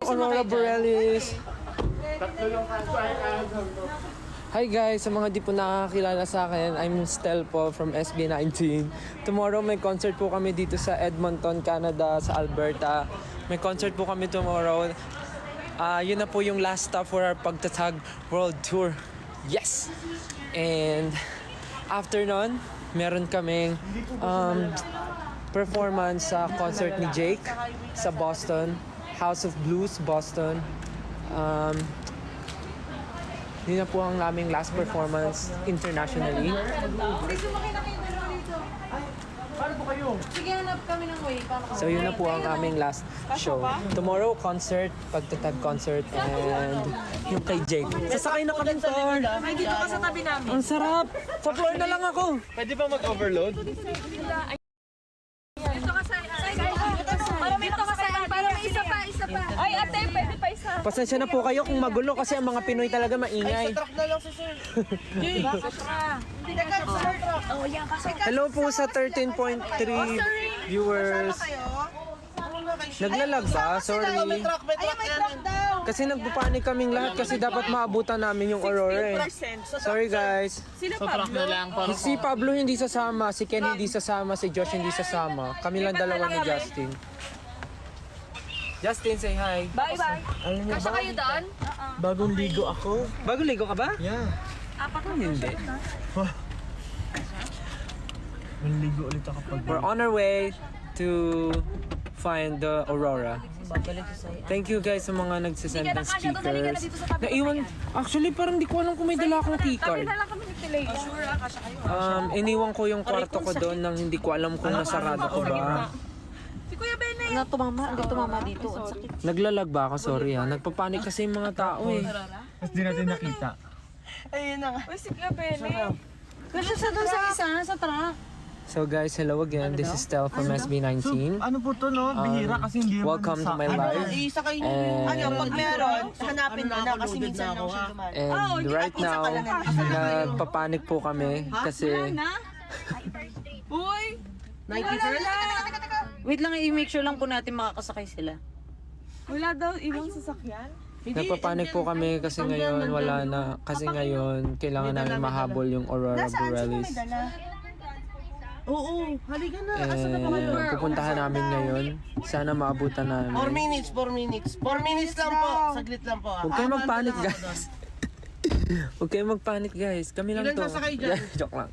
Aurora Borealis. Hi guys, sa mga di po nakakilala sa akin, I'm Stel po from SB19. Tomorrow may concert po kami dito sa Edmonton, Canada, sa Alberta. May concert po kami tomorrow. Yun na po yung last stop for our Pagtatag World Tour. Yes! And after nun, meron kaming performance sa concert ni Jake sa Boston, House of Blues, Boston. Yun na po ang aming last performance internationally. Sige, hanap kami ng way. So yun na po ang aming last show. Tomorrow, concert, Pagtatag concert, and yung kay Jake. Sasakay na kami, Thor! Ay, dito ka sa tabi namin. Ang sarap! Sa floor na lang ako! Pwede ba mag-overload? Dito ka sa... Para may para may isa pa. Ay, ate, pwede pa isa. Pasensya na po kayo kung magulo kasi ang mga Pinoy talaga maingay. Truck na lang si sir. Bakit ka? Hindi ka sa truck. Oh, yan kasi. Hello po sa 13.3 viewers. Naglalag ba? Sorry. May truck yan. Kasi nagpapanik kaming lahat kasi dapat maabutan namin yung Aurora eh. Sorry guys. Sino Sa truck na lang. Si Pablo hindi sasama, si Ken hindi sasama, si Josh hindi sasama. Kami lang dalawa ni Justin. Justin, say hi. Bye-bye. Alam niyo Kasya ba? kayo doon? Bagong ligo ako. Bagong ligo ka ba? Yeah. Hindi. Manligo ulit ako pag... We're on our way to find the Aurora. Thank you guys sa mga nagsasend ng stickers. Naiwan, actually parang di ko alam kung may dala akong keycard. Kami na lang kami ni Tilay. Sure, kasya kayo. Iniwan ko yung kwarto ko doon nang hindi ko alam kung nasarado ko ba. Si Kuya Bene. Ano tumama dito. Ang sakit. Naglalag ba ako? Sorry ha. Nagpapanik kasi yung mga tao eh. Tapos di natin nakita. Ayun na nga. Uy, si Kuya Bene. Kasi sa doon sa isa, sa truck. So guys, hello again. This is Stel from SB19. Ano po to no? Bihira kasi hindi naman Welcome to my life. Isakay niyo. And, Ano, pag meron, hanapin mo na kasi minsan lang siya dumaan. and right now, nagpapanik po kami kasi Uy! 91st? Wait lang, i-make sure lang po natin makakasakay sila. Wala daw ibang sasakyan? nagpapanik po kami kasi ngayon wala na. Kasi ngayon, kailangan namin mahabol yung Aurora Borealis. Oo, halika na. Asa na ba kayo? And pupuntahan namin ngayon. Sana maabutan 4 namin. minutes, 4 minutes. 4 minutes lang po. Saglit lang po. Huwag kayo magpanik guys. Huwag kayo magpanik guys. Kami lang Ilan to. sasakay dyan? Joke lang.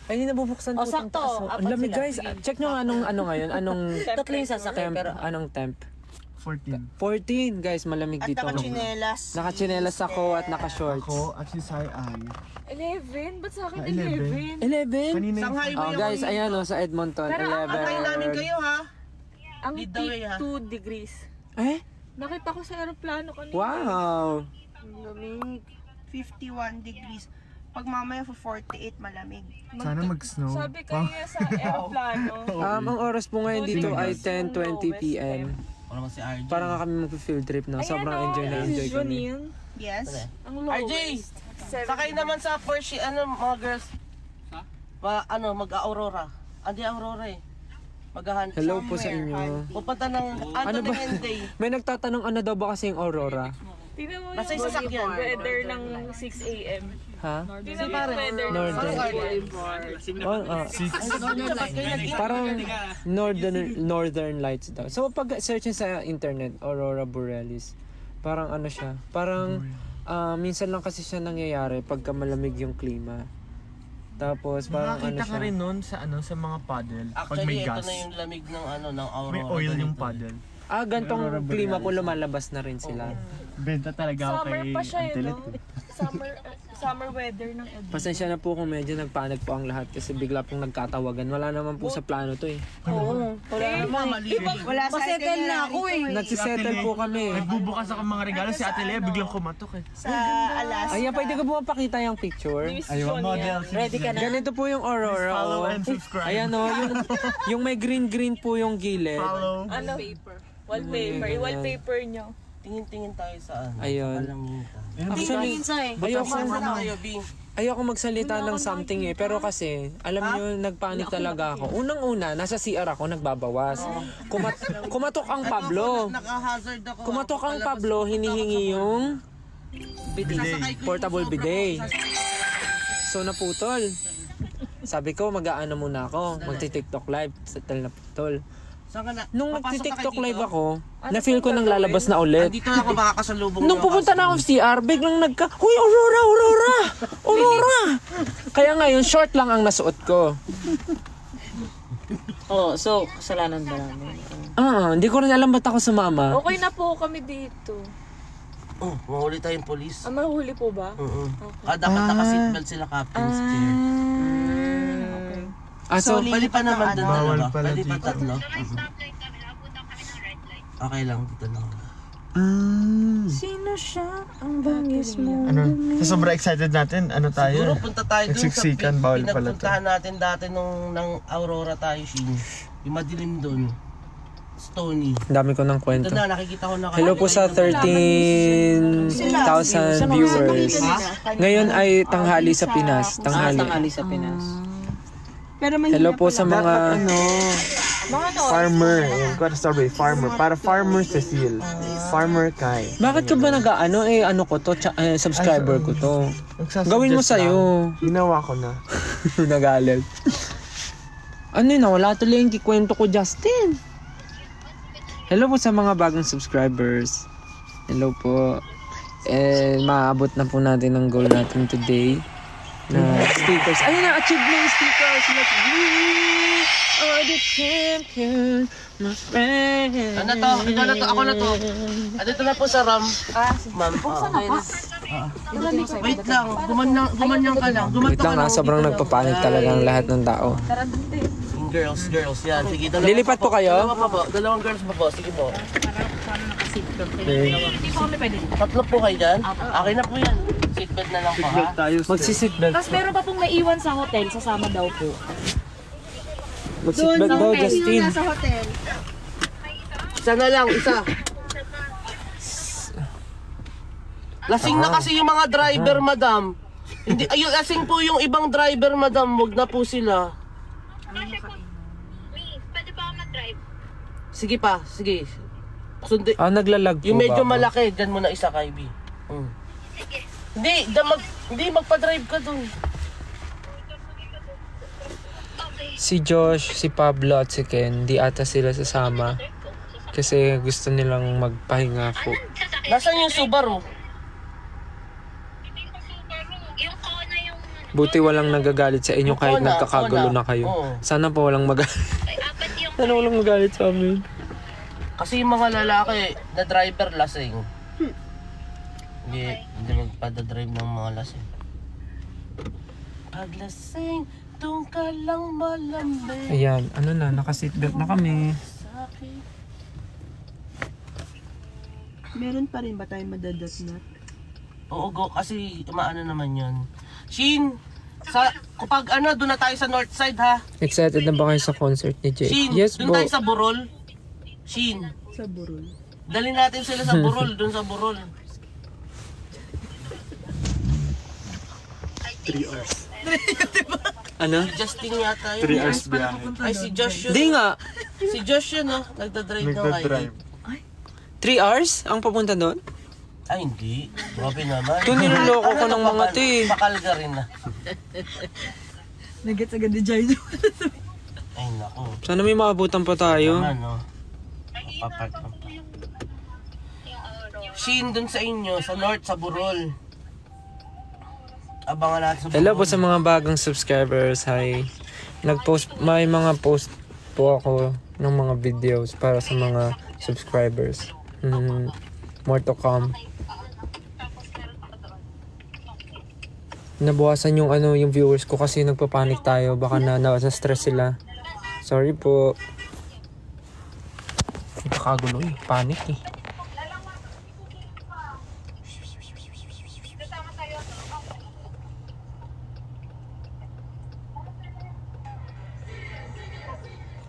Ay, hindi nabubuksan po. itong sakto. taas, oh. Ang Apat lamig sila. guys. Check nyo nga anong ano ngayon. Anong Tatlo yung sasakay, temp. pero Anong temp? 14. 14 guys. Malamig At dito. nakachinelas. Nakachinelas ako at naka-shorts. Ako at si Sai Ay. 11? Ba't sa akin 11? 11? 11? Kanina yung... Shanghai mo Oh guys, ayan oh, sa Edmonton. Antayin namin 11. kayo ha. Ang Lead the way, peak ha? 2 degrees. Eh? Nakita ko sa aeroplano kanina. Wow! Lamig. 51 degrees. Pag mamaya for 48 malamig. Sana mag-snow. Sabi kayo sa aeroplano. Ang oras po ngayon dito ay 10:20 p.m. Wala naman si RJ. Parang nga kami mag-field trip na. Sobrang enjoy na enjoy kami. Yes. Ang RJ! lowest. Sakay naman sa Porsche, mga girls. Mag-Aurora. Hindi Aurora eh. Maghahan. Hello po sa inyo. Pupunta ng Ano ba? Day. May nagtatanong ano daw ba kasi yung Aurora? Tingnan mo Basta yung yung sasakyan. weather ng 6 a.m. Ha? Tingnan mo yung weather ng Northern. 6 a.m. Oh, parang northern lights daw. So pag search sa internet, Aurora Borealis, parang ano siya, parang minsan lang kasi siya nangyayari pagka malamig yung klima. Tapos parang ano Nakakita ka siya. rin nun sa ano sa mga paddle. Pag Actually, may ito gas. na yung lamig ng ng Aurora. May oil yung ganito. paddle. Gantong klima po lumalabas na rin sila. Benta talaga ako Summer kay pa siya yun, Antelet. no? Summer weather ng Edmonton. Pasensya na po kung medyo nagpanik po ang lahat kasi bigla pong nagkatawagan. Wala naman po sa plano to eh. oo. Wala naman. Wala sa Pasettle na ako eh. Nagsisettle po kami. Nagbubukas ako mga regalo si Ate Lea, biglang kumatok eh. Sa alas. Ayan, pwede ko po mapakita yung picture. Ayun, model. Ready ka na? Ganito po yung Aurora. Follow oh. and subscribe. Ayan o, yung may green-green po yung gilid. Follow. Ano? Wallpaper. Wallpaper nyo. Tingin-tingin tayo sa ano. Ayun. Kalamitan. Actually, ayoko, Saan na kayo, Bing? ayoko magsalita ng something eh. Pero kasi, alam nyo, nagpanik talaga ako. Unang-una, nasa CR ako, nagbabawas. Kumatok ang Pablo. Naka-hazard ako. Kumatok ang Pablo, hinihingi yung portable bidet. So naputol. Sabi ko, mag-aano muna ako. Magti-TikTok live. Settle na putol. Saan ka na? Nung Papasok nagti-TikTok ka dito? live ako, na-feel ko nang lalabas na ulit. Dito na ako makakasalubong. Nung pupunta na ako sa CR, biglang Huy, Aurora! Aurora! Aurora! Kaya ngayon, short lang ang nasuot ko. Oh, so, kasalanan ba namin? Hindi ko rin alam ba't ako sumama. Okay na po kami dito. Oh, mahuli tayong polis. Mahuli po ba? Dapat naka-seatbelt sila, captain's chair. So, Pwede pa naman doon Bawal dalawa. pala Pwede pa dito. tatlo. Okay lang, dito lang. Sino siya? Ang bangis mo. Ano? Sa sobrang excited natin, ano Siguro tayo? punta tayo dun sa Nagsiksikan, bawal pala to. pinagpuntahan natin dati nung ng Aurora tayo, Shin. Yung madilim dun. Stony. ang dami ko ng kwento. Ito na, nakikita ko na. Hello po sa 13,000 viewers. Ngayon ay tanghali sa Pinas. Tanghali sa Pinas. Hello po sa mga Farmer. Sorry, farmer. Para Farmer Cecil. Farmer Kai. Bakit ka ba nag-ano ano ko to, subscriber ko to. Gawin mo sa'yo. Ginawa ko na. Nagalit. Ano yun, wala tuloy yung kikwento ko, Justin. Hello po sa mga bagong subscribers. Hello po. Maabot na po natin ang goal natin today. Na stickers. Ayun na, achieve na yung stickers. Let's go! Oh, the champion, my friend. Ano to? Ikaw na to, ako na to. Dito na po sa RAM. Ma'am. Wait lang, gumanyan ka lang. Wait lang sobrang nagpapanik talaga ang lahat ng tao. Girls, yan. Sige, Lilipat po kayo? Dalawang girls pa po. Sige po. Tatlo po kayo dyan? Okay na po yan. Seatbelt na lang po ha. Magsiseatbelt. Tapos meron pa pong naiwan sa hotel, sasama daw po. Magseatbelt daw, Justin. Isa na lang, isa. Lasing na kasi yung mga driver, madam. Hindi, ayun, lasing po yung ibang driver, madam. Huwag na po sila. Pwede ba ako mag-drive? Sige pa, sige. Naglalag po Yung medyo ba ako? malaki, dyan mo na isa, Kaibi. Hindi, magpa-drive ka dun. Si Josh, si Pablo at si Ken, di ata sila sasama. Kasi gusto nilang magpahinga po. Nasaan yung Subaru? Hindi ko super yung Kona yung Buti walang nagagalit sa inyo kahit Kona, nagkakagulo Kona. na kayo. Oo. Sana po walang magalit. apat yung Sana walang magalit sa amin. Kasi yung mga lalaki na driver lasing. Hindi magpada-drive ng mga lasing. Pag lasing, doon ka lang malambing. Ayan, ano na, naka-seatbelt na kami. Meron pa rin ba tayong madadatnat? Oo, go, kasi maano naman yun. Shin, kapag doon na tayo sa north side ha. Excited na ba kayo sa concert ni Jake? Shin, Yes doon po. tayo sa Burol. Shin, Sa Burol. dali natin sila sa Burol, doon sa Burol. 3 hours. Ano? Justin yata yun. 3 hours biyahe. Ay, si Josh yun. Di nga. Si Josh yun, no? Nagdadrive ng Nagdadrive. 3 hours ang papunta doon? Ay, hindi. Grabe naman. Ito niloloko ko ng mga to eh. Bakal ka rin na. Nagets agad ni Jai. Ay, naku. Sana may maabutan pa tayo. Naman, no? Papark lang pa. Shin, dun sa inyo, sa north, sa Burol. Abangan natin sa Burol. Hello po sa mga bagong subscribers. Hi. May mga post po ako ng mga videos para sa mga subscribers. More to come. Nabuwasan yung yung viewers ko kasi nagpapanik tayo. Baka nasa stress sila. Sorry po. Nagkakagulo eh. Panic eh.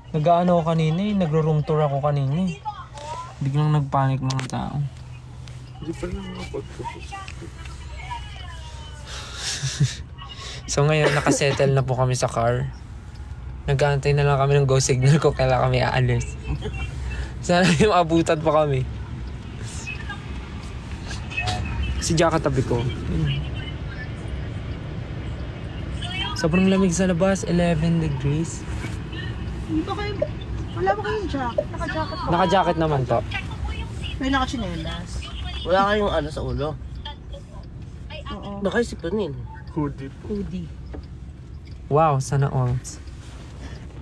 Nag-ano ako kanina eh. Nagro-room tour ako kanina eh. Biglang nagpanic mga tao. Hindi pa lang mapagpapos. So ngayon, nakasettle na po kami sa car. Nag-aantay na lang kami ng go signal kung kailan kami aalis. Sana yung abutan pa kami. Si Jack katabi ko. Sobrang lamig sa labas, 11 degrees. Wala ba kayong jacket? Naka-jacket ba? Naka-jacket naman po. May naka-chinelas. Wala kayong ano sa ulo. Oo. Baka isipanin. Hoodie. Hoodie. Wow, sana all.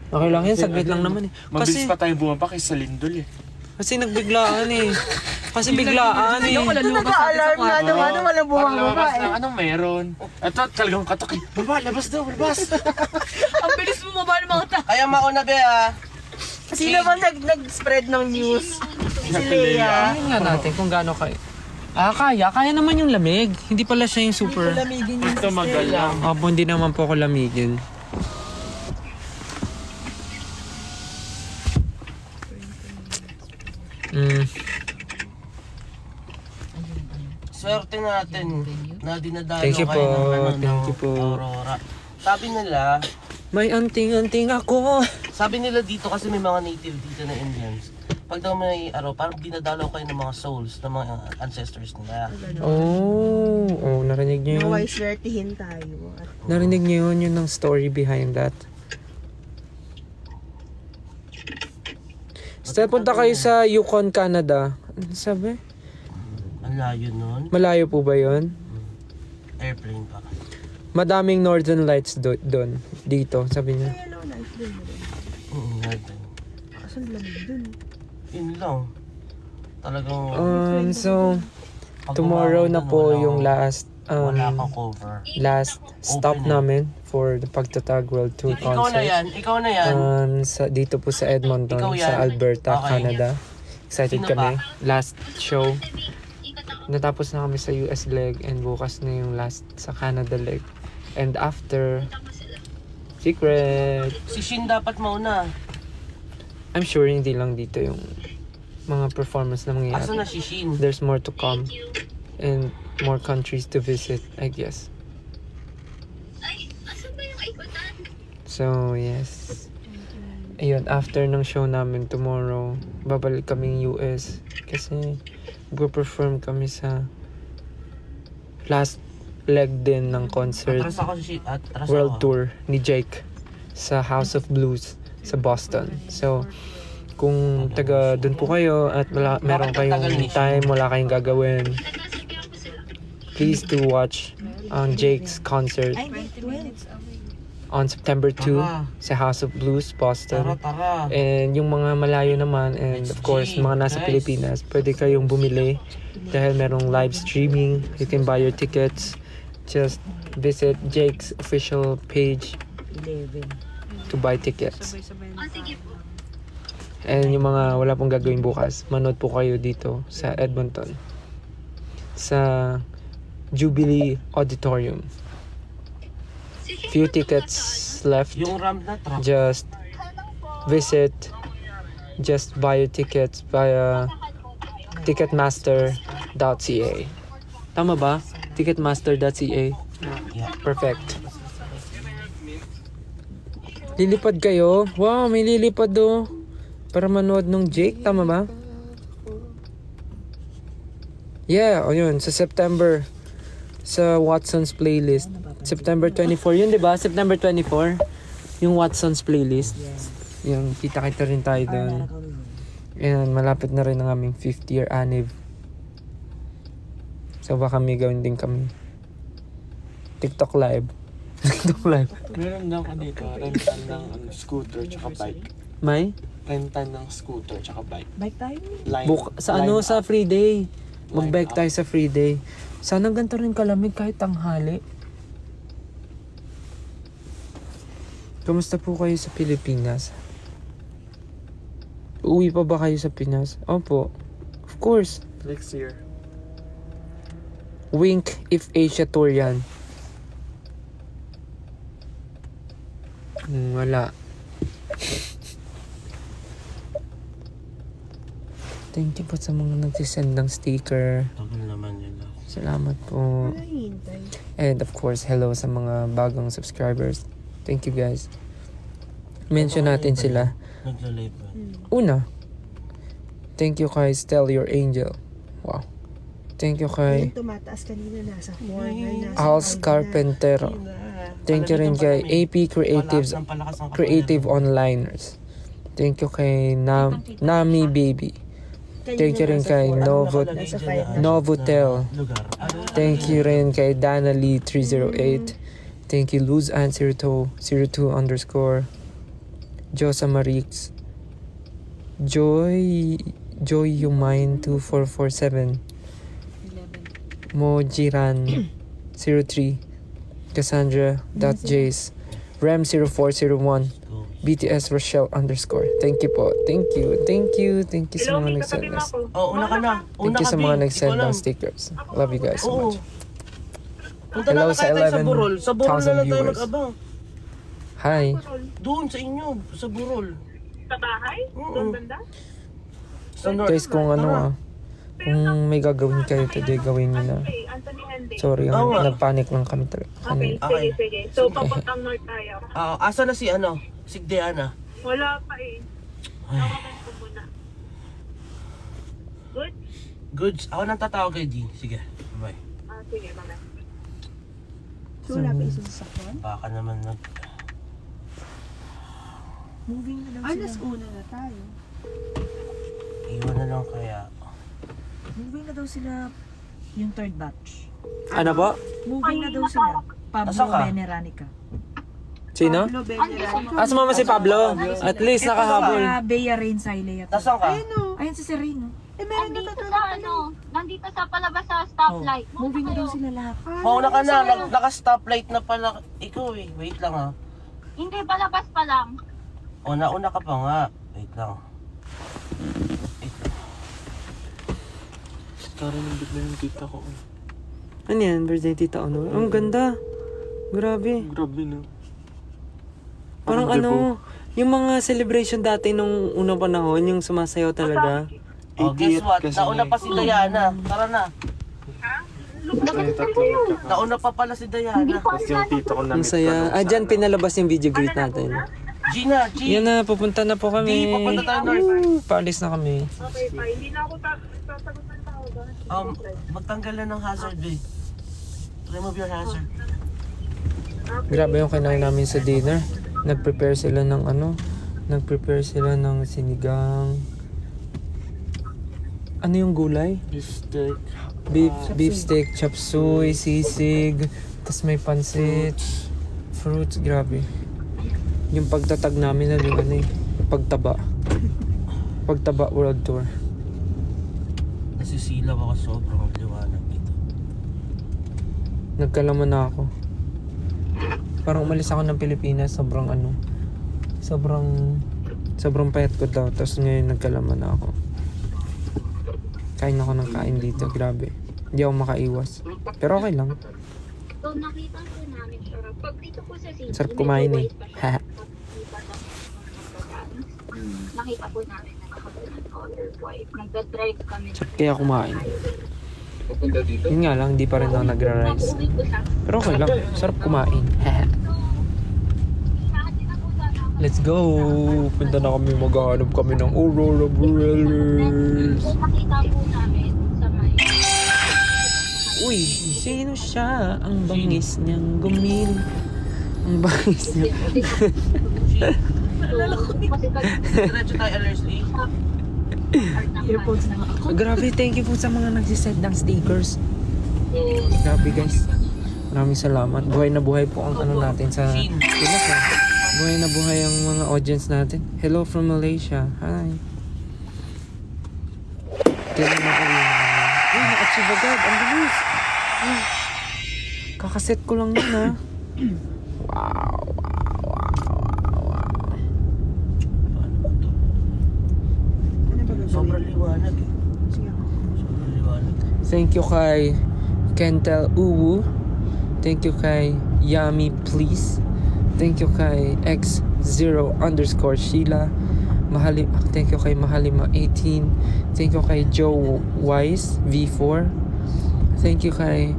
Okay lang yan, saglit lang naman eh. Mabilis Kasi, pa tayo bumaba kaysa Lindol eh. kasi nagbiglaan eh. Kasi biglaan eh. Nag-alarm na naman, walang bumababa Labas eh. na anong meron. Ito talagang katok eh. Baba, labas daw, labas. Ang bilis mo mababa ng mga tao. Kaya mauna be ah. Sino ba nag-spread ng news? Si Leia. Tingnan nga natin kung gaano kayo. Kaya naman yung lamig. Hindi pala siya yung super. Lamigin yung Ito magalang. Opo, hindi naman po ako lamigin. Swerte natin na dinadalo Thank you kayo po, ng ano, thank you ng po. Aurora. Sabi nila, May anting-anting ako. sabi nila dito kasi may mga native dito na Indians. Pag daw may araw, parang dinadalaw kayo ng mga souls, ng mga ancestors nila. Oh, narinig niyo yun. Naway swertihin tayo. Narinig niyo yun, yun ang story behind that. Step, punta kayo sa Yukon, Canada. Ano sabi? Ang layo nun. Malayo po ba yun? Airplane pa. Madaming Northern Lights doon. Dito, sabi niya. Yellow light din mo rin. Airplane. Kaso lamig dun. Yun lang. Talagang So, pag tomorrow umahon na dun, po wala yung akong- wala kang cover. last stop Open eh. namin for the Pagtatag World Tour Ikaw na concert. yan, ikaw na yan. Dito po sa Edmonton, Ikaw yan. sa Alberta, Okay. Canada. Excited Sino kami. ba? Last show. Natapos na kami sa US leg and bukas na yung last sa Canada leg. And after, secret. Si Shin dapat mauna. I'm sure hindi lang dito yung mga performance na Asa mangyayari. na si Shin? There's more to come and more countries to visit, I guess. So, yes. Ayun, after ng show namin tomorrow, babalik kaming US kasi mag-perform kami sa last leg din ng concert Atras ako si atras world ako. tour ni Jake sa House of Blues sa Boston. So, kung taga doon po kayo at meron kayong time, wala kayong gagawin, please do watch Jake's concert on September 2 sa House of Blues, Boston. Tara. And yung mga malayo naman, and of course, mga nasa Pilipinas, pwede kayong bumili dahil merong live streaming. You can buy your tickets. Just visit Jake's official page to buy tickets. And yung mga wala pong gagawin bukas, manood po kayo dito sa Edmonton. Sa Jubilee Auditorium. Few tickets left. Yung ram na truck. Just visit, just buy your tickets via ticketmaster.ca. Tama ba? Ticketmaster.ca. Yeah. Perfect. Lilipad kayo? Wow, may lilipad do. Para manood nung Jake, tama ba? Yeah, o yun, sa September. Sa Watson's playlist. September 24, yun 'di ba? September 24. Yung Watson's playlist. Yung kita-kita rin tayo doon. And malapit na rin ang aming 5th year anniv. So baka may gawin din kami. TikTok live. TikTok live. Meron daw ka dito, rentan ng scooter tsaka bike. May? Rentan ng scooter tsaka bike. Bike tayo. Line, Sa line ano, up. sa free day. Mag-bike Line tayo sa free day. Sana ganito rin kalamig kahit tanghali. Kamusta po kayo sa Pilipinas? Uwi pa ba kayo sa Pinas? Opo. Of course. Next year. Wink if Asia tour yan. Wala. Thank you po sa mga nagsisend ng sticker. Tagal na Salamat po. And of course, hello sa mga bagong subscribers. Thank you guys. Mention natin sila. Nagla-live ba? Una, thank you kay Stell Your Angel. Wow. Thank you kay Tumataas kanina nasa 4. Als Carpentero. Thank you rin kay AP Creatives, Palakas ng palakas ang Creative Onliners. Thank you kay Nami Baby. Thank you rin kay Novotel. lugar. Thank you rin kay Dana Lee 308. Thank you Luzan 02 _ Josa Marix. Joy Humine 2447. Mojiran 03. Cassandra.jace. Rem 0401. BTS Rochelle _ Thank you po. Thank you sa mga nagsend ng Oh, una ka na. Una Thank you ka, sa mga B. nagsend Ikaw ng lang. stickers. Love you guys so Oo. much. Punta Hello na sa tayo sa Burol. Sa Burol 11,000 na lang tayo viewers. mag-abang. Hi. Doon sa inyo, sa Burol. Sa bahay? Oo. Doon banda? Sa North. Guys, kung kung may gagawin kayo today, gawin nyo na. Okay, Anthony Hende. Sorry, Oo nga. nagpanic lang kami talaga. Okay, Okay. sige. So, papuntang north tayo. Asa na si si Diana? Wala pa eh. Nakakan ko muna. Good? Goods. Ako nang tatawag kay D. Sige. Bye. Sige, mamaya. So, wala pa isa sa sakwan? Baka naman Moving na daw sila. Alas una na tayo. iwan na lang kaya. Moving na daw sila yung third batch. Ano po? Moving na daw sila. Pablo Asa ka? Beneranica. Sino? Pablo Beneranica. Sumama si Pablo. At least nakahabol. Bea Rain Silea. Nasaan ka? Ayun si Sereno. Eh, meron na Nandito sa nandito sa palabas sa stoplight. Moving na daw sila lahat. Mauna ka na. Naka-stoplight na pala. Ikaw eh. Wait lang ha. Hindi, palabas pa lang. O, nauna ka pa nga. Wait lang. Karoon ng bigla yung tita ko. Ano yan? Birthday Tita Honor? Ang ganda. Grabe. Grabe na. Parang yung mga celebration dati nung unang panahon, yung sumasayaw talaga. Oh, guess what? kasi Nauna pa si Diana. Tara na. Ay, tatlo magkakasama. Nauna pa pala si Diana. Tapos yung tita ko Ang namit saya. Dyan pinalabas yung video greet natin. Gina, Yan na, pupunta na po kami. Di, papunta tayo north. Paalis na kami. Okay, pa. Hindi na ako sasagot ng tawagan. Magtanggal na ng hazard, babe. Remove your hazard. Grabe yung kinain namin sa dinner. Nag-prepare sila ng sinigang. Ano yung gulay? beefsteak. Beef steak, chop suey, sisig, tas may pansit, fruits, grabe. Yung pagtatag namin na yung pagtaba world tour. Nasisilaw ako sobrang liwanag dito. Nagkalaman na ako. Parang umalis ako ng Pilipinas, sobrang payat ko daw, tapos ngayon nagkalaman na ako. Kain ako ng kain dito, grabe. Hindi ako makaiwas. Pero okay lang. So nakita po namin siya. Pag dito po sa city, Sarap kumain eh. Haha. Nakita po namin na nakabunan color white. Nagda-drive kami. Sarap kaya kumain. Yun nga lang, di pa rin ako nagra-rice. Nag-uwi po sa Pero okay lang, sarap kumain. Haha. Let's go! Punta na kami, maghahanap kami ng Aurora Borealis. So nakita po namin sa may... Uy, sino siya? Ang bangis niyang gumil. Ang bangis niya. Kasi pag Diretso tayo LRSA. Earpods na nga ako. Grabe, thank you po sa mga nagsisend ng stickers. Grabe guys. Maraming salamat. Buhay na buhay po ang natin sa Pinas. Buhay na buhay ang mga audience natin. Hello from Malaysia. Hi. Kailan na kami? Uy, na-achieve agad. Ang bilis. Kakaset ko lang yun ha. Wow. Sobrang liwanag eh. Sobrang liwanag. Thank you kay Kentel Uwu. Thank you kay Yummy Please. Thank you kay X0 _ Sheila. Thank you kay Mahalima 18. Thank you kay Joe Wise V4. Thank you kay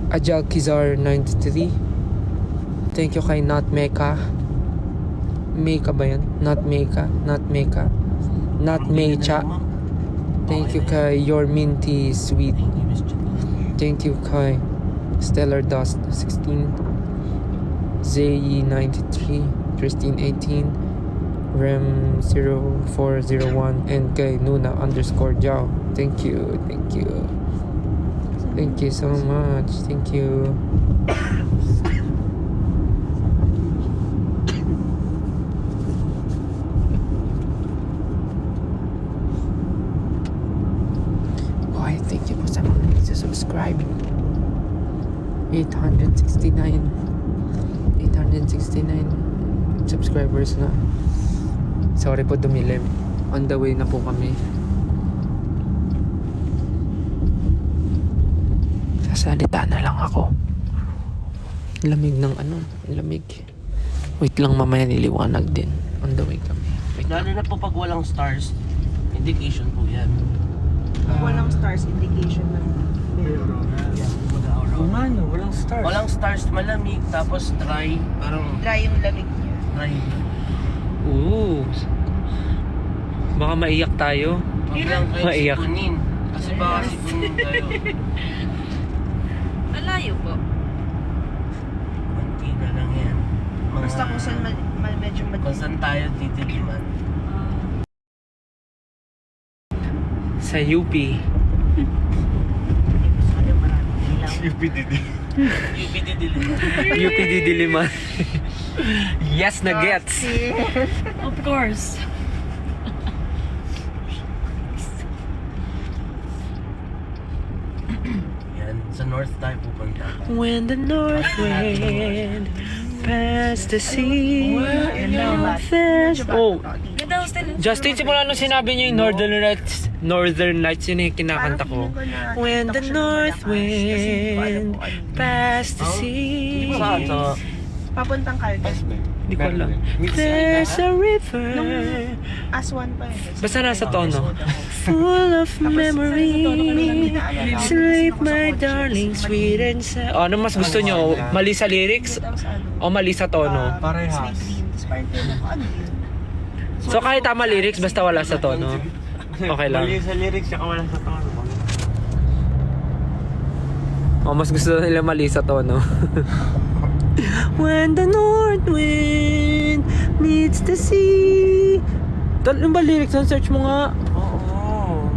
Ajal Kizar 93. Thank you kay Not Meka. Meka ba yan? Not Meka. Not Meka. Not Mecha. Thank you kay Your Minty Sweet. Thank you kay Stellar Dust 16. Zayi 93. Christine 18. Rem 0401 and kay Nuna _Jao. Thank you. Thank you. Thank you so much. Thank you. Boy, thank you po sa mga nagsusubscribe. 869 subscribers na. Sorry po dumilim. On the way na po kami. Sasalita na lang ako. Lamig ng ano, lamig. Wait lang, mamaya niliwanag din. On the way kami. Wait Lalo na po pag walang stars, indication po yan. Pag walang stars, indication na meron. Walang stars. Walang stars, malamig, tapos dry, parang Dry yung lamig niya. dry. Ooh. Baka maiyak tayo. Huwag lang kayo Maiyak. sipunin. Kasi baka sipunin tayo. Malayo po. Kunti na lang yan. Basta kung saan medyo Kung madilim. saan tayo titiliman. Sa UP. UPDD. UPD diliman. UP Diliman. Yes na gets. Of course. Yan, sa north tayo pupunta. When the north wind past the sea. Oh, Ganda hostel. Justin, simula nung sinabi niya yung Northern Lights, yun yung kinakanta ko. When the north wind past the sea. Saan? Sa Papuntang Caldas. Hindi ko alam. There's a river. Aswan pa yun. Basta nasa tono. Full of memory. Sleep my darling, sweet and sad. Oh, ano mas gusto nyo? Mali sa lyrics? Tapos ano? O mali sa tono? Sweet dream. Tapos parang tinanong ko, ano yun? So kahit tama lyrics, basta wala sa tono. Okay lang. Mali sa lyrics, tsaka wala sa tono. O, mas gusto nila mali sa tono. When the north wind meets the sea. Ano ba lyrics? Search mo nga. Oo.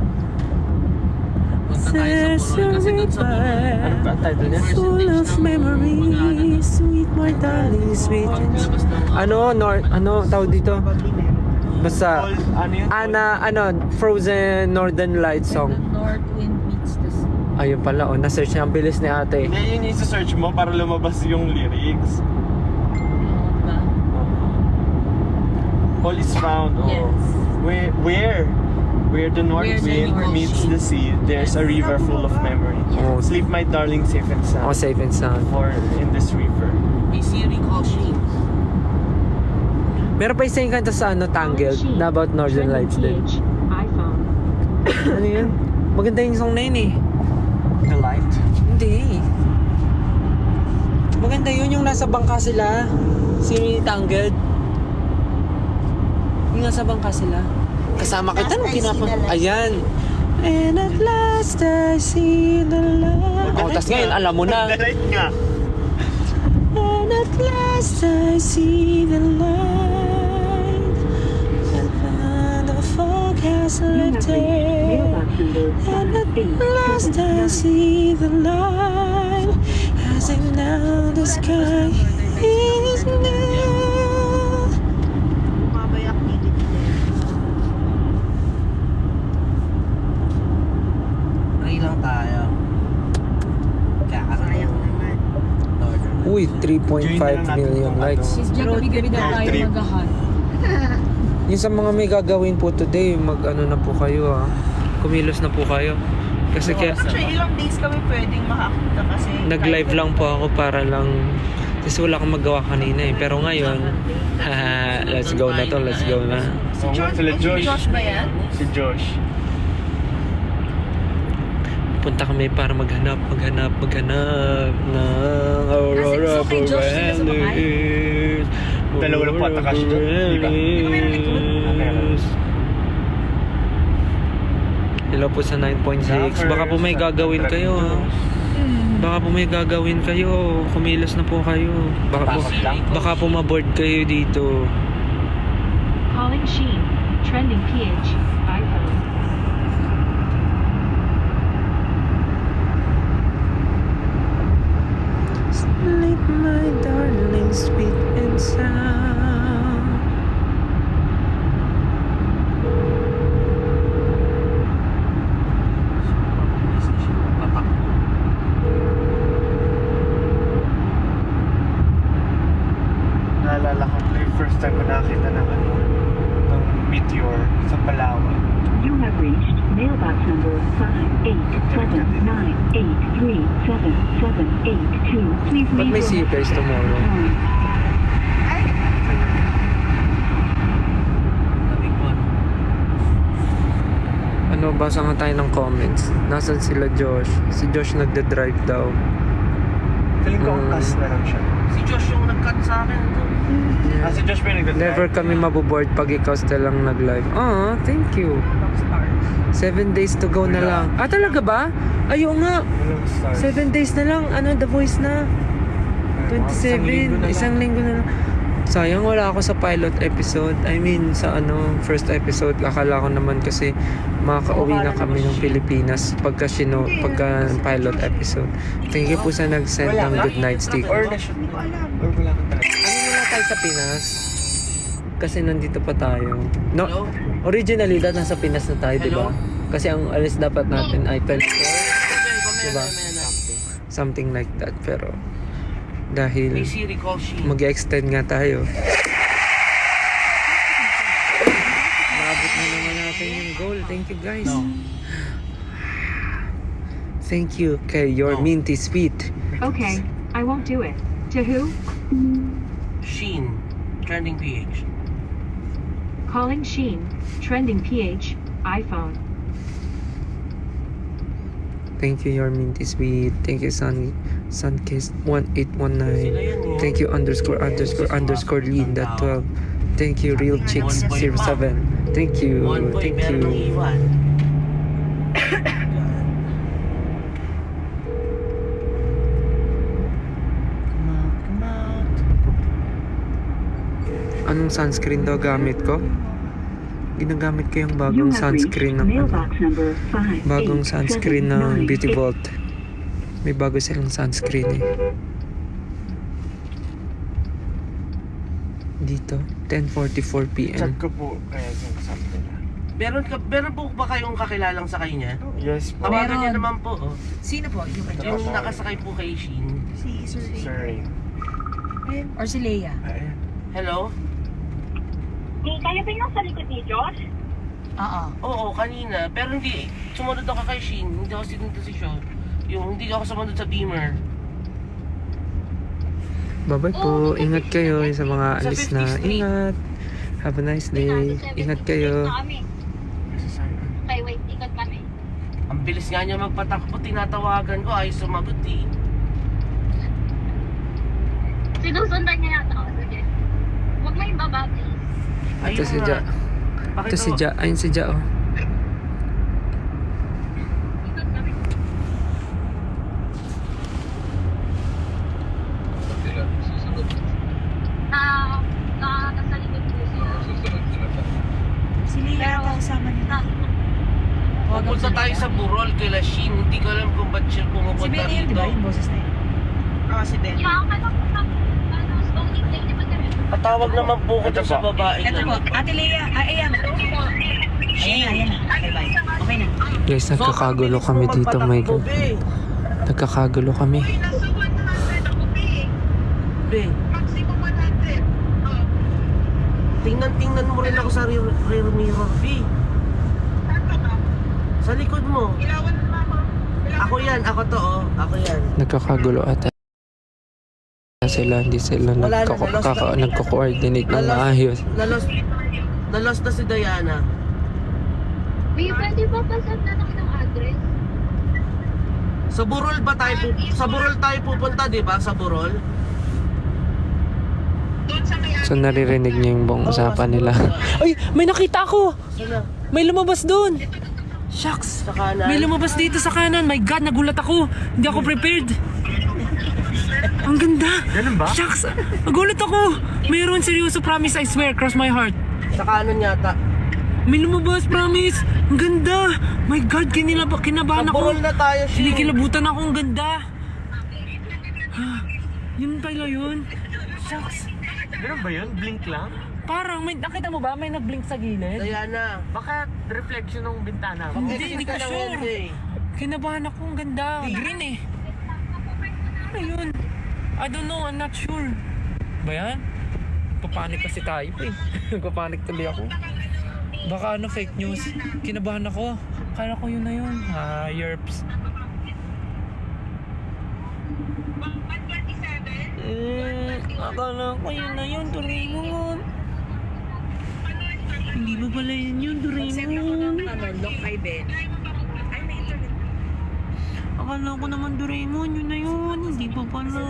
punta tayo sa Borol kasi doon sa Borol. Ano ba title niya? Full of memories, sweet my darling, sweet and Labas ng ano tawag dito? Probably meron. Basta Ano yun? Frozen Northern Lights song. North wind meets the sea. Ayun pala, na-search niya. Ang bilis ni ate. Hindi, yun yung search mo para lumabas yung lyrics. Ba? All is found. Oh. Yes. Where the north Where the wind north meets the sea, there's a river full of memory. Oh, Sleep, my darling, safe and sound. safe and sound. For in this river. May Siri call Shane. Meron pa isang kanta sa Tangled na about Northern Lights din. iPhone. Ano yun? Maganda yung song na yun eh. The light. Hindi. Maganda yun yung nasa bangka sila. Si Tangled. Yung nasa bangka sila. Kasama kita nung kinapang... Ayan. And at last I see the light. Oh, tas ngayon alam mo na. The light nga. And at last I see the light. And the fog has lifted. And at last I see the light. As if now the sky is new. Mabayak nilid Pray lang tayo. Sayang naman. Uy, 3.5 million likes. She's dyan gabi-gabi daw tayo Trip. maghahan. Yung sa mga may gagawin po today, mag-ano na po kayo Kumilos na po kayo. Kasi kaya, Actually, ilang days kami pwedeng makakita kasi nag-live lang po ako para lang kasi wala akong magawa kanina eh. Pero ngayon, haha, let's go na to, let's go na. Si Josh, Sila si Josh ba yan? Si Josh. Punta kami para maghanap ng Aurora Kasi gusto kay Josh sila Borealis. Dalawa lang po ata kasi doon, di ba? Borealis. Hello po sa 9.6. Baka po may gagawin kayo, ha? Baka po may gagawin kayo. Kumilos na po kayo. Baka po maboard kayo dito. Calling Sheen. Trending PH. iPhone. Sleep, my darling, sweet and sound. Naalala ko yung first time ko nakita ng ng meteor sa Palawan. You have reached mailbox number 58798377782. Please Ba't leave may your seekers tomorrow? Ano, basa nga tayo ng comments. Nasaan sila Josh? Si Josh nagda-drive daw. Feeling ko ang cast na lang siya. Si Josh yung nag-cut sa akin. Si Josh pa yung nagdadrive. Never kami maboboard pag ikaw still lang nag-live. Oh, thank you. 7 days to go na lang. Ah, talaga ba? Ayaw nga. Walang stars. 7 days na lang. Ano, The Voice na. 27. Isang linggo na lang. Sayang wala ako sa pilot episode. I mean, sa first episode. Akala ko naman kasi makaka-uwi na kami ng Pilipinas pagka pilot episode. Thank you po sa nag-send ng good night sticker. Or wala ka talaga. Ano muna tayo sa Pinas? Kasi nandito pa tayo. No, originally, nasa Pinas na tayo, di ba? Kasi ang alis dapat natin ay 24. Diba? Something like that. Pero, dahil May Siri call Sheen. mag-extend nga tayo. Maabot na naman natin yung goal. Thank you, guys. Thank you kay your minty sweet. Okay, I won't do it. To who? Sheen. Trending PH. Calling Sheen. Trending PH. iPhone. Thank you, your minty sweet. Thank you, Sunkiss 1819. Thank you, _ Linda 12. Thank you, Real Chicks 07. Thank you. One boy, Thank meron ng you. iwan. Anong sunscreen daw gamit ko? Ginagamit ko yung You bagong have reached sunscreen ng mailbox number 5. bagong sunscreen ng Beauty Vault. May bago silang sunscreen eh. Dito, 10:44 PM. Chat ko po kaya sabi nila. Meron po ba kayong kakilalang sakay niya? Yes po. Tawagan niya naman po. Oh. Sino po? Yung nakasakay po kay Sheen. Si Sir Ray. Sorry. Or si Leia? Ayan. Hello? Kayo ba yung sa likod ni Josh? Oo. Oo, kanina. Pero hindi. Sumunod ako kay Sheen. Hindi ako sinunod si Sean. Hindi ako sumunod sa Beamer. Bye-bye po. Ingat kayo sa mga Sa alis 50th na. Street. Ingat. Have a nice day. Ingat kayo. Okay, wait. Ikot kami. Ang bilis nga niya magpatakbo. Tinatawagan ko. Ay, sumagot eh. Sinusundan niya yata ako. Sige. Huwag mo yung baba, please. Ito si Ja. Bakit Ito si Ja. Ayun si Ja, oh. Ikot kami. Nasa likod po siya. Si Leia ata kasama nila. Pupunta tayo sa Burol kila Sheen. Hindi ko alam kung ba't siya Si pumupunta Benny yun, di rito. ba? Yung boses na yun. Oo, si Ben. Yeah, ano smoking play naman kami. Patawag naman po ko doon sa babae. Ito po, Ate Leia. Ayan. Ayan na. Okay, bye. Okay na. Guys, nagkakagulo kami dito. My God. Nagkakagulo kami. Nasa 100 ako, Be, Maximum 100. Oh, tingnan mo rin ako sa rear mirror, Be. saan ka ba? Sa likod mo. Ilawan mo ako. Ako yan, ako to oh. Ako yan. Nagkakagulo ata sila. Hindi sila Wala na, nagko-coordinate ng maayos. Nalos na si Diana. May pwede ba pasend na lang ng address? Sa Burol ba tayo sa Burol tayo pupunta, di ba? Sa Burol? So naririnig niyo yung buong usapan nila. Ay, may nakita ako! Sana. May lumabas doon! Shucks! Sa kanan. May lumabas dito sa kanan. My God, nagulat ako. Hindi ako prepared. Ang ganda. Ganun ba? Shucks! Nagulat ako. Mayroon, seryoso, promise, I swear, cross my heart. Sa kanan yata. May lumabas, promise. Ang ganda. My God, kinabahan Sa ako. Burol na tayo, Shin. Kinikilabutan ako. Ang ganda. Yun pala yun. Shucks. Ganun ba yun? Blink lang? Parang, nakita mo ba? May nag-blink sa gilid. Diana. Baka reflection ng bintana. Hindi ko sure. Kinabahan ako. Ang ganda. Green eh. Ano yun? I don't know. I'm not sure. Ba yan? Papanik kasi tayo eh. Papanik tuloy ako. Baka ano, fake news. Kinabahan ako. Kala ko yun na yun. Yerps. Akala ko yun na yun. Doraemon. Hindi ba pala yun yun, Doraemon? Lock kay Ben. Ay, may internet. Akala ko naman Doraemon, yun na yun. Hindi pa pala.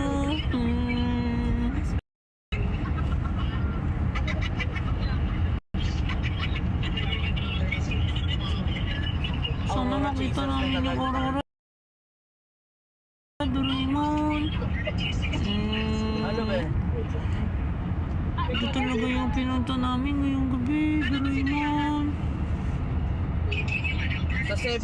Sana makita namin yung Aurora. Doraemon. Ano ba? Ito talaga yung pinunta namin ngayong gabi, Doraemon. Sa Sep,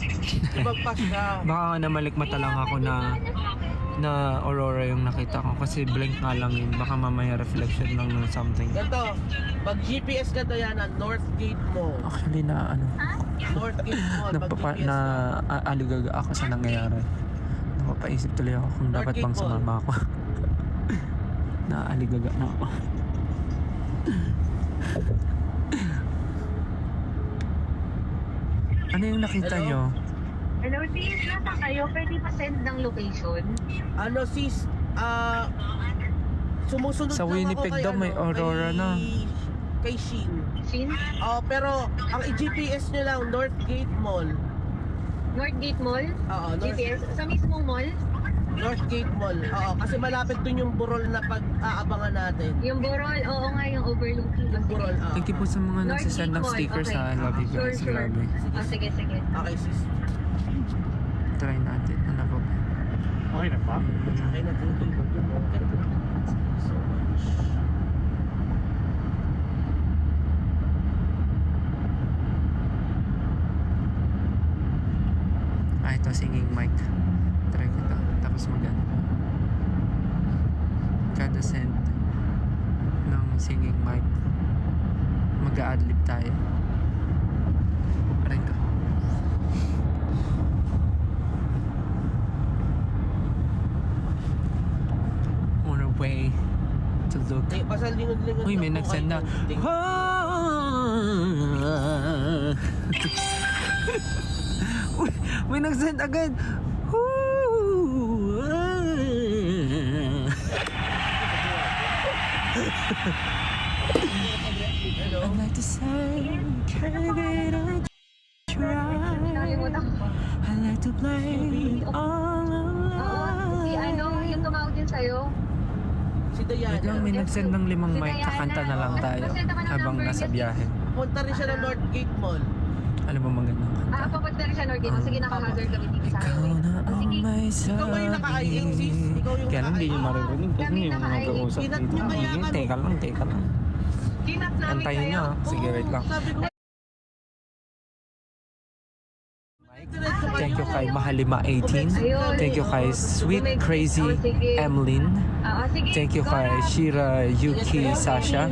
ibagpas ka. Baka nga namalikmata lang ako na Aurora yung nakita ko kasi blink nga lang yun. Baka mamaya reflection lang ng something. Ganto, pag GPS ka Diana, Northgate Mall. Actually Northgate Mall, pag GPS ka. aligaga ako sa nangyayari. Napapaisip tuloy ako kung dapat bang sumama ako. Naaligaga na ako. Ano yung nakita Hello? nyo? Hello, sis. Nasa kayo? Pwede pa send ng location? Ano sis, sumusunod Sa lang Winnipeg ako kay, daw may Aurora na. Kay Shin. Shin? Pero ang i-GPS nyo lang, Northgate Mall. Northgate Mall? Oo, GPS? Sa mismong mall? Northgate Mall. Oo, kasi malapit dun yung Burol na pag-aabangan natin. Yung Borol? Oo nga, yung overlooking. Yung Burol, oo. Thank you po sa mga nagsisend ng Mall, stickers okay. ha. I love you Sure, guys. I sure. love you. Sige, sige. Okay sis. Try natin. Ano po? Okay na pa? Okay na din. Ito singing mic. Try ko ito. Tapos mag-ano. Kada send ng singing mic, mag-a-adlib tayo. Aray ko. On our way to look. Basta lingon-lingon. Uy, may lang po nagsend na. kayo ng link. Uy, may nagsend agad. I'd like to say, can I try? Nakalimutan ko. I'd like to play all Oo, si ano, yung tumawag din sa'yo. Si Diana. Biglang may nagsend ng 5 mic, kakanta na lang tayo habang nasa biyahe. Punta rin siya ng Northgate Mall. Ano ba magandang kanta? Papunta rin siya Northgate. Sige, nakahazard kami dito sa Ikaw highway. na ang Sige. may sabi. Ikaw ba yung naka-IM, sis? Ikaw yung Kaya lang hindi nyo naka-IM. maririnig kasi Kami yung naka-IM. mag-uusap Kinat dito. nyo kaya kami. Teka lang. Kinat namin Antayin kayo. nyo ha. Sige, wait lang. Sabi ko, diretso kayo. Thank you kay Mahalima 18. Ayun. Thank you kay Sweet Crazy Sige. Emlyn. Sige. Thank you kay Shira Yuki Sasha.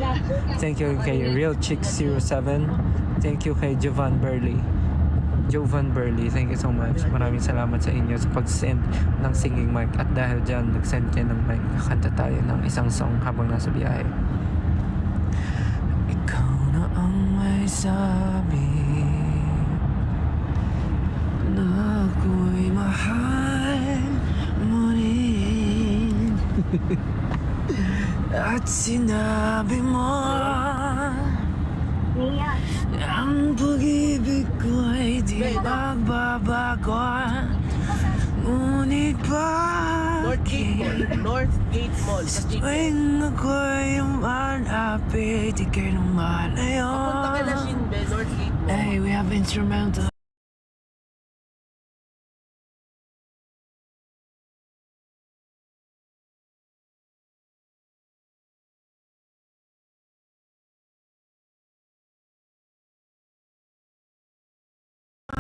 Thank you kay Real Chick 07. Thank you kay Jovan Burley. Thank you so much. Maraming salamat sa inyo sa pag-send ng singing mic. At dahil dyan, nag-send kayo ng mic. Kakanta tayo ng isang song habang nasa biyahe. Ikaw na ang may sabi na ako'y mahal mo rin. At sinabi mo ang pag-ibig ko'y di magbabago. Ngunit North Gate Mall. Sa Chico. Tuwing ako'y malapit, ika'y lumalayo. Papunta ka na Shinbe, North Gate Mall. Hey, we have instrumental.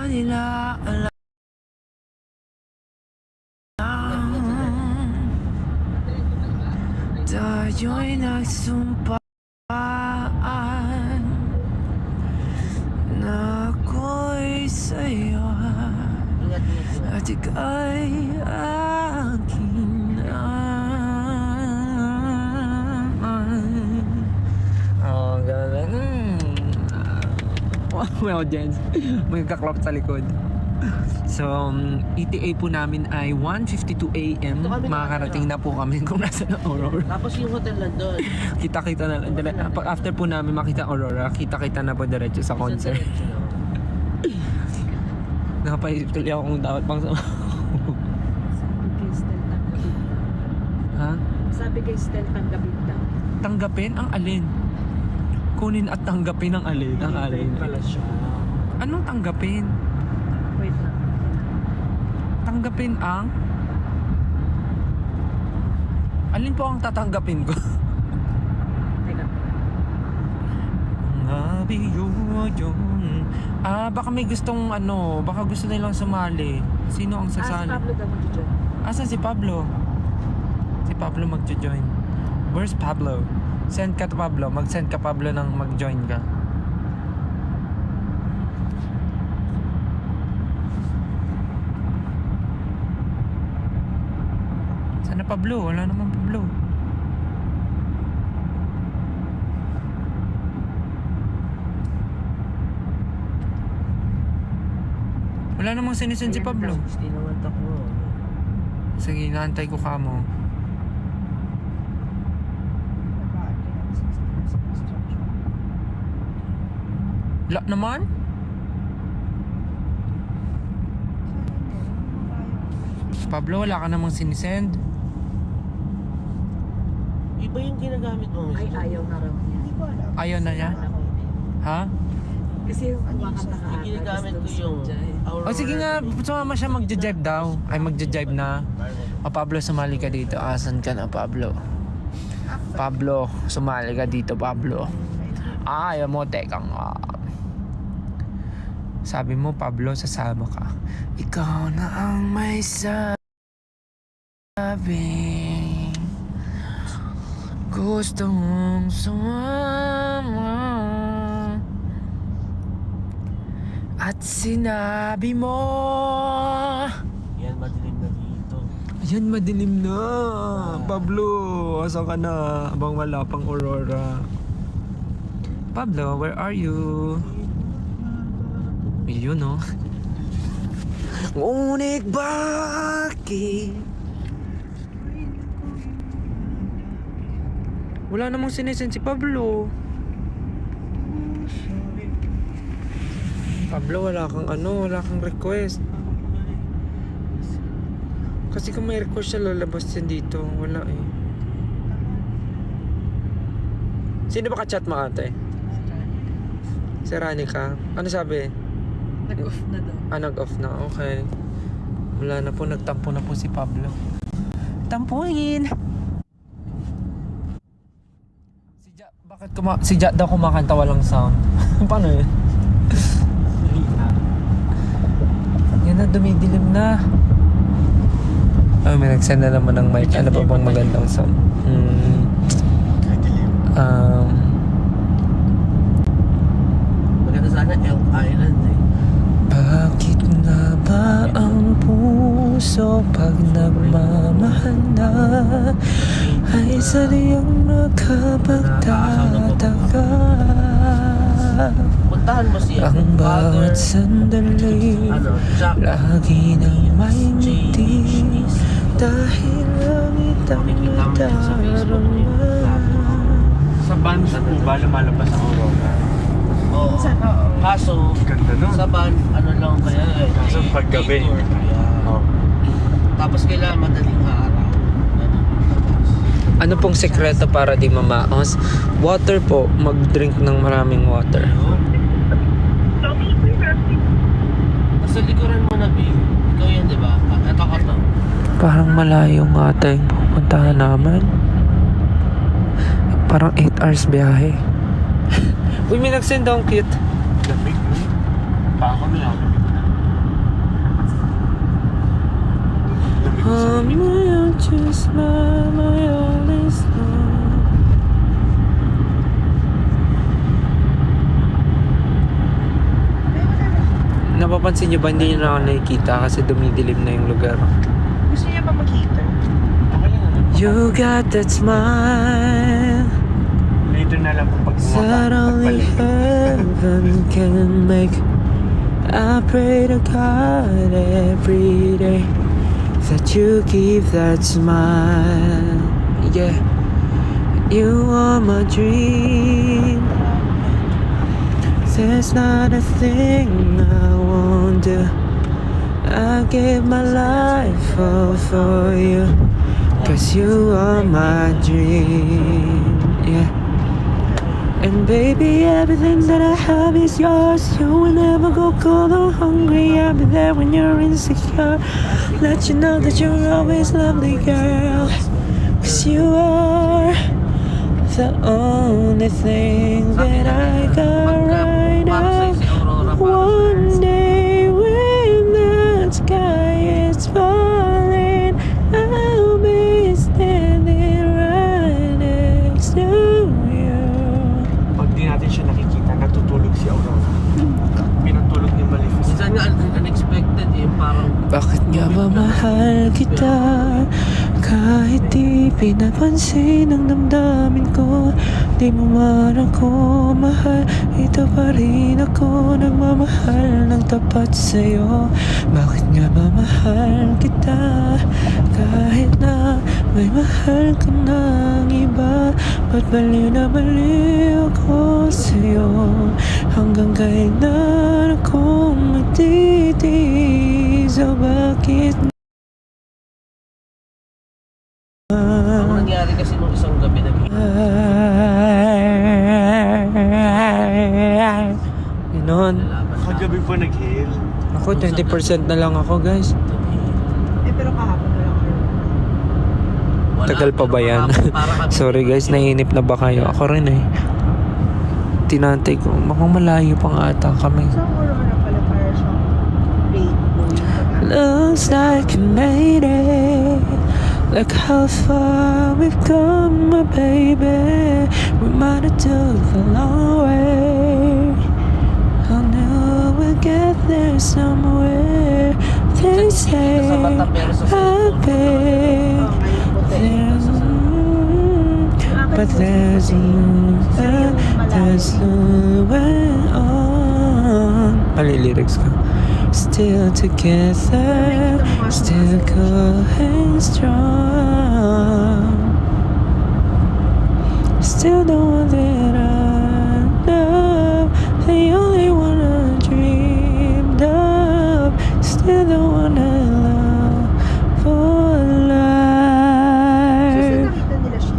Nila alam tayo'y nagsumpaan na ako'y sa'yo at ika'y akin naman. Oh, galing. May audience. May kaklap sa likod. So, ETA po namin ay 1:52 AM. Makakarating na po kami kung nasa na Aurora. Tapos yung hotel na doon. Kita-kita na lang. After po namin makita Aurora, kita-kita na po diretso sa concert. Nakapaisip tuloy ako kung dapat pang Ha? Sabi kay Stel, tanggapin daw. Tanggapin ang alin? Kunin at tanggapin ang alin? Ang alin? Anong tanggapin? Wait lang. Tanggapin ang? Alin po ang tatanggapin ko? Teka. Baka may gustong baka gusto nilang sumali. Sino ang Si sasali? Pablo daw mag-join. Asan si Pablo? Si Pablo magjo-join. Where's Pablo? Send ka to Pablo. Mag-send ka Pablo ng mag-join ka. Sana Pablo? Wala naman Pablo. Wala namang sinisend si Pablo. Hindi naman ako. Sige, naantay ko ka mo. Wala naman? Pablo, wala ka namang sinisend? Iba yung ginagamit mo. Ay, ayaw na raw niya. Ayaw na niya? Ha? Kasi yung kumakanta ka ata. Ginagamit ko yung Aurora. O sige nga, sumama siya magja-jive daw. Ay magja-jive na. O Pablo, sumali ka dito. Asan ka na Pablo? Pablo, sumali ka dito Pablo. Ayaw mo, teka nga. Sabi mo Pablo, sasama ka. Ikaw na ang may sabi. Gusto mong sumama. At sinabi mo, Yan, madilim na dito. ayan madilim na. Pablo, asan ka na? Abang wala pang Aurora. Pablo, where are you? Yun no. Ngunit bakit wala namang sinesend si Pablo? Pablo, wala kang wala kang request. Kasi kung may request siya, lalabas yan dito. Wala eh. Sino ba ka-chat mo ate? Si Ranica. Ano sabi? Nag-off na daw. Nag-off na. Okay. Wala na po. Nagtampo na po si Pablo. Tampuin! Si Ja daw kumakanta walang sound. Paano yun? Yan na, dumidilim na. May nagsend na naman ng mic. Ano pa bang magandang sound? Maganda sana Elk Island eh. Bakit na ba ang puso pag nagmamahal na ay sadyang nakapagtataka? Puntahan mo siya. Ang bawat sandali lagi nang may ngiti dahil langit ang nadarama. Sa van po ba lumalabas ang Aurora? Oo. Kaso, Ganda nun. sa van, ano lang kaya eh. Kaso paggabi. Detour. Oh. Tapos kailangan madaling araw. Ano pong sekreto para di mamaos? Water po. Mag-drink ng maraming water. Nasa likuran mo na, B. Ikaw yan, di ba? Ito ka to. Parang malayo nga tayong pupuntahan namin. Parang 8 hours biyahe. Uy, may nag-send daw, cute. Lamig, no? Pa ako na ako. Just my only song. Napapansin niyo ba hindi niyo na ako nakikita kasi dumidilim na yung lugar? Gusto niya ba makita? You got that smile Later na lang kung that only heaven can make. I pray to God every day that you keep that smile. Yeah, you are my dream. There's not a thing I won't do. I give my life all for you, 'cause you are my dream. Yeah. And baby, everything that I have is yours. You will never go cold or hungry. I'll be there when you're insecure. Let you know that you're always lovely, girl. 'Cause you are the only thing that I got right now. One day when the sky is falling, I'll be standing right next to you. Pag di natin siya nakikita, natutulog si Aurora. Pinatulog ni Maleficent. Minsan nga unexpected eh, parang Bakit nga ba mahal kita? Kahit di pinapansin ang damdamin ko, di mo man ako mahal, ito pa rin ako nagmamahal ng tapat sa'yo. Bakit nga ba mahal kita? Kahit na may mahal ka ng iba, ba't baliw na baliw ako sa'yo? Hanggang kailan akong magtitiis? O bakit ang nangyari kasi nung isang gabi na Ganon. Kagabi pa nag-hail. Ako, 20% na lang ako, guys. Pero kahapon na lang. Wala, Tagal pa ba yan? para kami- Sorry guys, naiinip na ba kayo? Ako rin eh. Tinantay ko, mukhang malayo pa nga ata kami. Sa Aurora pala para siyang rainbow. Looks like you made it. Look how far we've come, my baby. We might have took the long way. I know we'll get there somewhere. They say I've been there, but there's no way on. Mali lyrics ko. Still together, still going strong. Still the one that I love, the only one I dreamed of. Still the one I love for life. Nakita nila siya.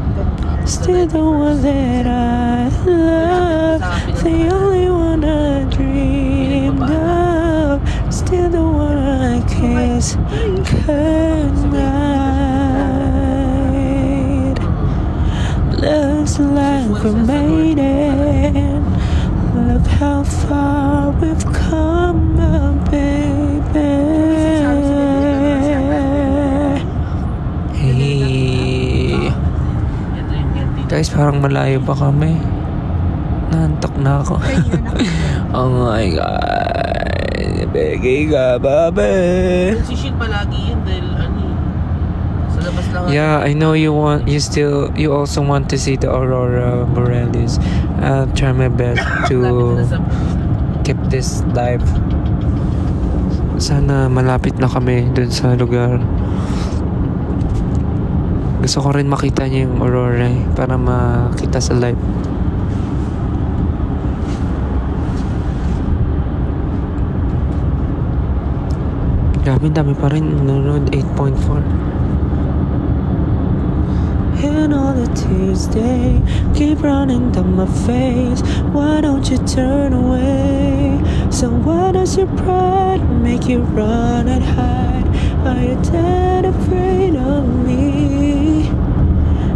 Still the one that I love, the only one I dreamed of. Still the one I kiss goodnight. Looks like we're made it. Look how far we've come, my baby. Hey. Guys, parang malayo pa kami. Naantok na ako. Oh my God. Begay ka, babe. Si Shin palagi yun dahil ano eh, sa labas lang. Yeah, I know you also want to see the Aurora Borealis. I'll try my best to keep this live. Sana malapit na kami dun sa lugar. Gusto ko rin makita niyo yung Aurora para makita sa live. Dami pa rin nanonood, 8.4. And all the tears they keep running down my face. Why don't you turn away? So why does your pride make you run and hide? Are you that afraid of me?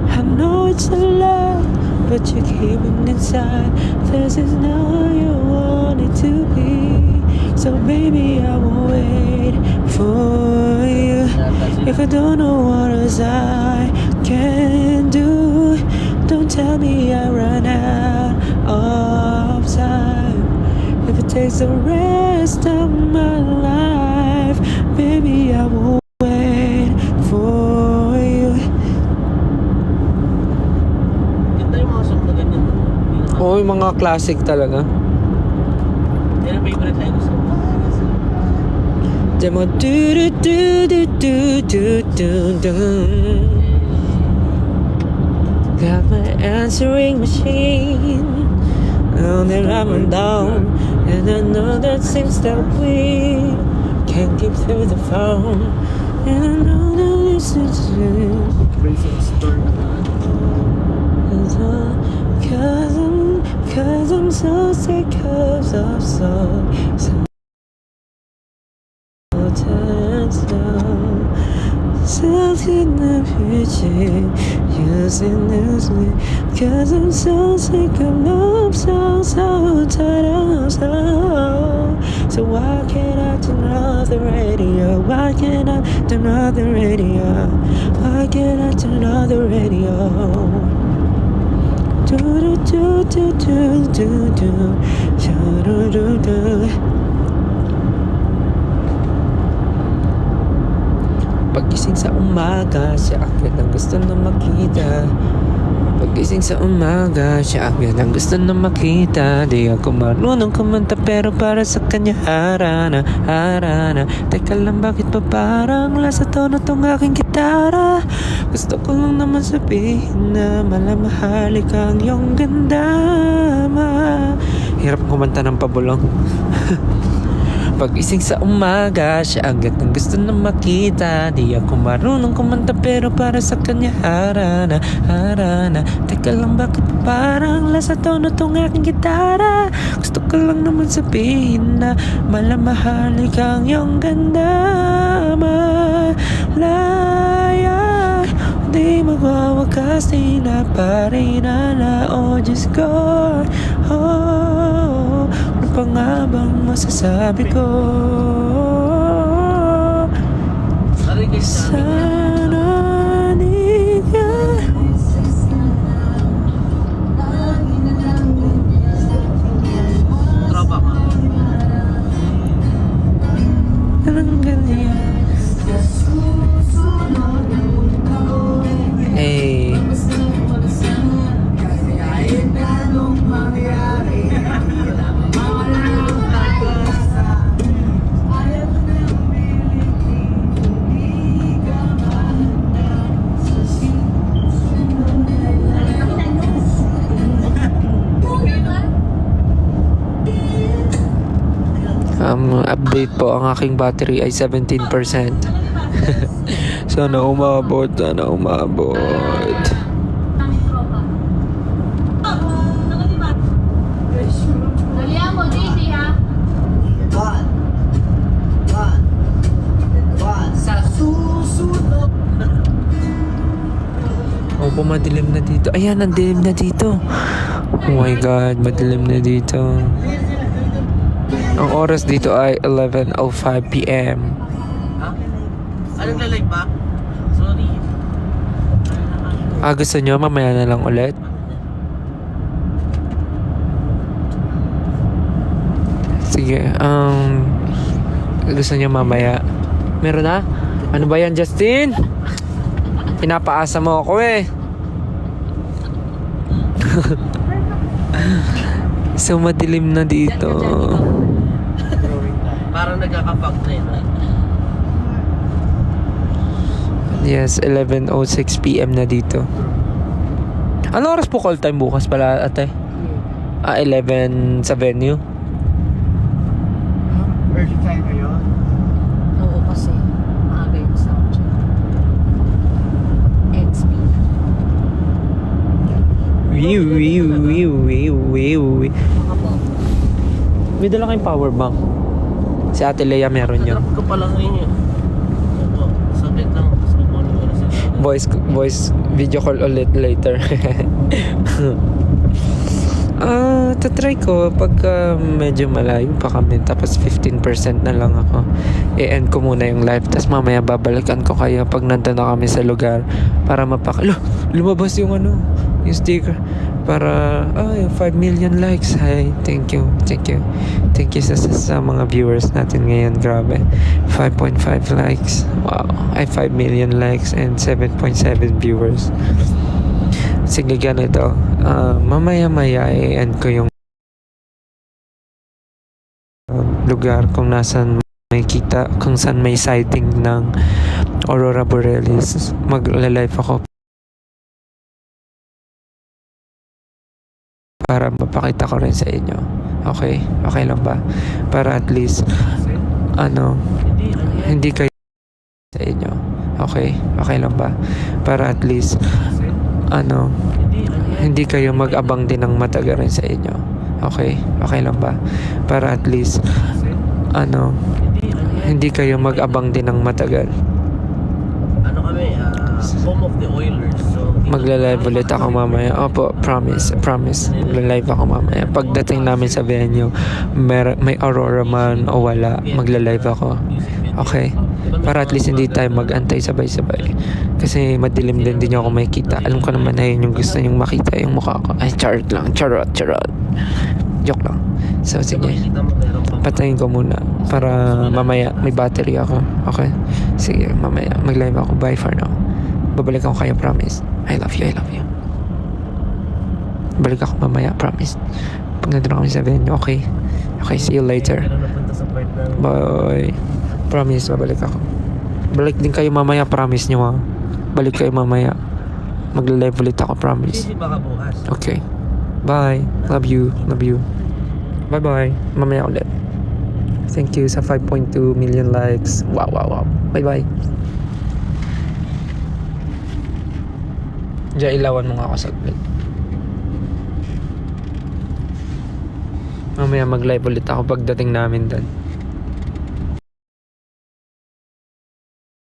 I know it's a lot, but you keep it inside. This is not how you want it to be. So baby, I will wait for you. If I don't know what else I can do, don't tell me I run out of time. If it takes the rest of my life, baby, I will wait for you. Ganda yung mga song na ganyan. Oo, yung mga classic talaga. Yan ang favorite line ko. Demo do do do do do do do do. Got my answering machine. Now that I'm down, and I know that seems that we can't keep through the phone. And I know that this is true. Cause I'm so sick of so something that reaching, using this me. Cause I'm so sick of love, so tired of so why can't I turn off the radio? Why can't I turn off the radio? Why can't I turn off the radio? Do do do do do do do do do do. Pagising sa umaga, siya agad ang gusto na makita. Pagising sa umaga, siya agad ang gusto na makita. Di ako marunong kumanta pero para sa kanya harana, harana. Teka lang, bakit pa parang lasa tono tong aking gitara? Gusto ko lang naman sabihin na malamahali kang iyong ganda, Hirap kumanta ng pabulong. Pagising sa umaga, siya agad ang gusto na makita. Di ako marunong kumanta pero para sa kanya harana, harana. Teka lang, bakit parang lasa tono tong aking gitara? Gusto ko lang naman sabihin na malamahali kang iyong ganda, malaya. Di magwawakas, di na pa rin ala. Oh, just go, oh. Ano pa nga bang masasabi ko? Sana di ka Tropa ka. Parang ganyan. Hey. Update po, ang aking battery ay 17%. Sana umabot, sana umabot. Dalihan mo, JC, ha? Opo, madilim na dito. Ayan, ang dilim na dito. Oh my God, madilim na dito. Ang oras dito ay 11:05 p.m. Anong lalag ba? Sorry. Gusto nyo, mamaya na lang ulit? Sige, gusto nyo mamaya? Meron na? Ano ba yan, Justin? Pinapaasa mo ako eh. So, madilim na dito. Parang nagkakapag na yun. Yes, 11:06 p.m. na dito. Ano oras po call time bukas pala, ate? 11 sa venue. Early time ngayon. Oo, kasi May dala kayong power bank. Si Ate Lea meron yun. Drop ko pala ngayon yun. Opo, saglit lang. Tapos kukunin ko na sila. Voice video call ulit later. Tatry ko pag medyo malayo pa kami, tapos 15% na lang ako. I-end ko muna yung live, tapos mamaya babalikan ko kayo pag nandun na kami sa lugar para lumabas yung yung sticker para yung 5 million likes. Hi, thank you sa mga viewers natin ngayon. Grabe, 5.5 likes. Wow, 5 million likes and 7.7 viewers. Sige, ganito. Mamaya-maya i-end ko yung lugar kung nasan may kita, kung saan may sighting ng Aurora Borealis. Magla-live ako para mapakita ko rin sa inyo. Okay? Okay lang ba? Para at least hindi kayo sa inyo. Okay? Okay lang ba? Para at least hindi kayo mag-abang din ng matagal rin sa inyo. Okay? Okay lang ba? Para at least hindi kayo mag-abang din ng matagal. Ano kami, home of the Oilers. So, Magla-live ulit ako mamaya. Opo, promise. Magla-live ako mamaya. Pagdating namin sa venue, may Aurora man o wala, magla-live ako. Okay? Para at least hindi tayo mag-antay sabay-sabay. Kasi madilim din niyo ako makikita. Alam ko naman na yun yung gusto niyong makita yung mukha ko. Ay, charot. Joke lang. So, sige. makikita mo meron pang Patayin ko muna para mamaya may battery ako. Okay? Sige, mamaya mag-live ako. Bye for now. Babalik ako kayo, promise. I love you. Balik ako mamaya, promise. Pag nandun kami sa venue, okay? Okay, see you later. meron napunta sa part ng Bye. Promise, babalik ako. Balik din kayo mamaya, promise nyo ha. Balik kayo mamaya. Magla-live ulit ako, promise. Hindi baka bukas. Okay. Bye. Love you. Bye-bye. Mamaya ulit. Thank you sa 5.2 million likes. Wow. Bye-bye. Diyan, ilawan mo nga ako saglit. Mamaya mag-live ulit ako pagdating namin doon.